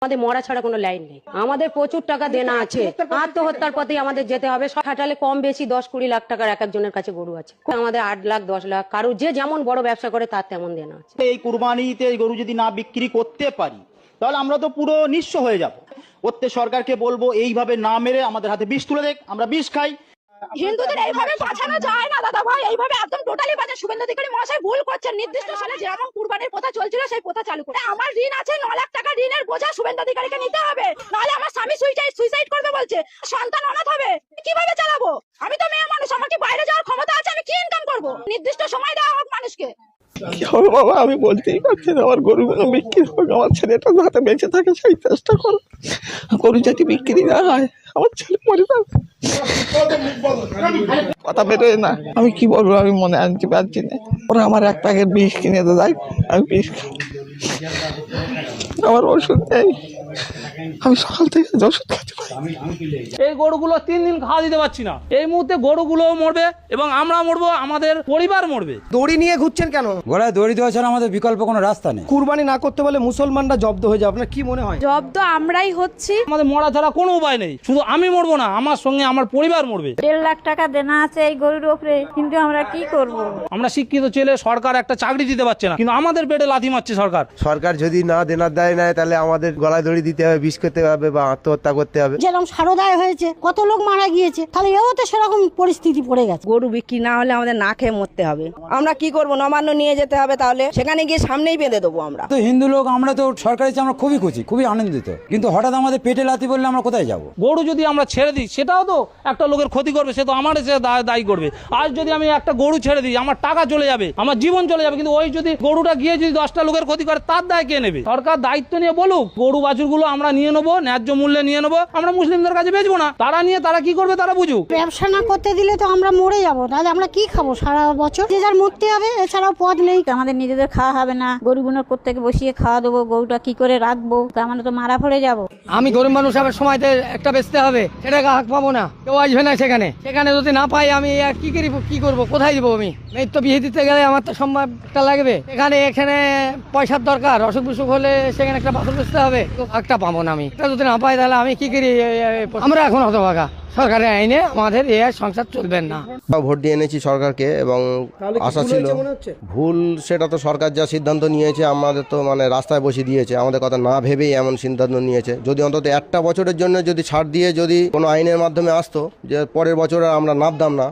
আমাদের মরা ছাড়া কোনো লাইন নেই। আমাদের প্রচুর টাকা দেনা আছে, আত্মহত্যার পথে আমাদের যেতে হবে। খাটালে কম বেশি 10-20 লাখ টাকার এক একজনের কাছে গরু আছে। আমাদের 8 লাখ 10 লাখ, কারো যে যেমন বড় ব্যবসা করে তার তেমন দেনা আছে। এই কুরবানিতে গরু যদি না বিক্রি করতে পারি তাহলে আমরা তো পুরো নিঃস্ব হয়ে যাব। প্রত্যেক সরকারকে বলবো এইভাবে না মেরে আমাদের হাতে বিষ তুলে দেখ, আমরা বিষ খাই। হিন্দুদের এইভাবে বাঁচানো যায় না দাদা ভাই, এইভাবে একদম টোটালি বাঁচা। শুভেন্দু অধিকারী মহাশয় ভুল করছেন। নির্দিষ্ট সালে যেমন কুরবানির প্রথা চলছিল সেই প্রথা চালু করে। আমার ঋণ আছে 9 লাখ টাকা, ঋণের বোঝা শুভেন্দু অধিকারীকে নিতে হবে, নাহলে আমার স্বামী সুইসাইড করবে বলছে। সন্তান অনাথ হবে, কিভাবে চালাবো? আমি তো মেয়ে মানুষ, আমার কি বাইরে যাওয়ার ক্ষমতা আছে? আমি কি ইনকাম করবো? নির্দিষ্ট সময় দেওয়া হোক মানুষকে। কি হবে বাবা, আমি বলতেই পারছি না। আমার গরুগুলো বিক্রি হোক, আমার ছেলেটা যাতে বেঁচে থাকে সেই চেষ্টা করো। গরু যদি বিক্রি না হয় আমার ছেলে মরে যাবে। কথা বেরোয় না, আমি কি বলবো, আমি মনে আনতে পারছি না। ওরা আমার এক প্যাকেট বিষ কিনে দেয়, আমি বিষ খাই। আমার ওষুধ নেই, আমি সকাল থেকে ওষুধ খাতে পারি। এই গরুগুলো 3 দিন খাওয়া দিতে পারছি না। এই মুহূর্তে গরুগুলোও মরবে এবং আমরা মরবো, আমাদের পরিবার মরবে। দড়ি নিয়ে ঘুরছেন কেন? গলায় দড়ি দেওয়া ছাড়া আমাদের বিকল্প কোনো রাস্তা নেই। কুরবানি না করতে পারলে মুসলমানরা জব্দ হয়ে যাবে, আপনার কি মনে হয়? জব্দ আমরাই হচ্ছি। আমাদের মরা ছাড়া কোনো উপায় নেই। শুধু আমি মরবো না, আমার সঙ্গে আমার পরিবার মরবে। 1.5 লাখ টাকা দেনা আছে এই গরুর উপরে, কিন্তু আমরা কি করব? আমরা শিক্ষিত ছেলে, সরকার একটা চাকরি দিতে পারছে না, কিন্তু আমাদের পেটে লাথি মারছে সরকার। সরকার যদি না দেনার দায় নেয় তাহলে আমাদের গলায় দড়ি দিতে হবে, বিষ করতে হবে বা আত্মহত্যা করতে হবে। যেরকম সারদায় হয়েছে, কত লোক মারা গিয়েছে, তাহলে এও তো সেরকম পরিস্থিতি পড়ে গেছে। গরু বিক্রি না হলে আমাদের না খেয়ে মরতে হবে। আমরা কি করব? নবান্ন নিয়ে যেতে হবে, তাহলে সেখানে গিয়ে সামনেই বেঁধে দেবো আমরা। তো হিন্দু লোক, আমরা তো সরকারি আমরা খুবই খুশি, খুবই আনন্দিত, কিন্তু হঠাৎ আমাদের পেটে লাথি বললে আমরা কোথায় যাব? গরু যদি আমরা ছেড়ে দিই সেটাও তো একটা লোকের ক্ষতি করবে, সে তো আমার এসে দায়ী করবে। আজ যদি আমি একটা গরু ছেড়ে দিই, আমার টাকা চলে যাবে, আমার জীবন চলে যাবে, কিন্তু ওই যদি গরুটা গিয়ে যদি 10টা লোকের ক্ষতি করে, তার দায় কে নেবে? সরকার দায়িত্ব নিয়ে বলুক, গরু বাছুরগুলো আমরা নিয়ে নেবো, ন্যায্য মূল্যে নিয়ে নেবো, আমরা মুসলিমদের কাছে বেচবো না। তারা নিয়ে তারা কি করবে তারা বুঝুক। ব্যবসা না করতে দিলে তো আমরা মরে যাবো, তাহলে আমরা কি খাবো সারা বছর? যে যার মরতে হবে, এছাড়াও পথ নেই। আমাদের নিজেদের খাওয়া হবে না, গরুগুলোর কোত্থেকে বসিয়ে খাওয়া দেবো? গরুটা কি করে রাখবো? আমরা তো মারা পড়ে যাবো। আমি গরিব মানুষ, আমার সময়তে একটা বেচতে হবে, সেটাকে হাক পাবো না, কেউ আসবে না সেখানে। সেখানে যদি না পাই আমি কি করবো, কোথায় যাবো? আমি মেয়ের তো বিয়ে দিতে গেলে আমার তো সম্মানটা লাগবে। এখানে পয়সার দরকার, অসুখ বিসুখ হলে সেখানে একটা বাসন বেচতে হবে, একটা পাবো না। আমি এটা যদি না পাই তাহলে আমি কি করি? আমরা এখন হতভাগা, সরকারের আইনে আমাদের এ সংসার চলবে না। ভোট দিয়ে এনেছি সরকারকে এবং আশা ছিল ভুল, সেটা তো সরকার যা সিদ্ধান্ত নিয়েছে আমাদের তো রাস্তায় বসিয়ে দিয়েছে, আমাদের কথা না ভেবেই এমন সিদ্ধান্ত নিয়েছে। যদি অন্তত একটা বছরের জন্য যদি ছাড় দিয়ে যদি কোনো আইনের মাধ্যমে আসতো যে পরের বছর আমরা নামতাম না,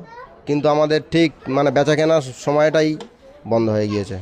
কিন্তু আমাদের ঠিক বেচা কেনার সময়টাই বন্ধ হয়ে গিয়েছে।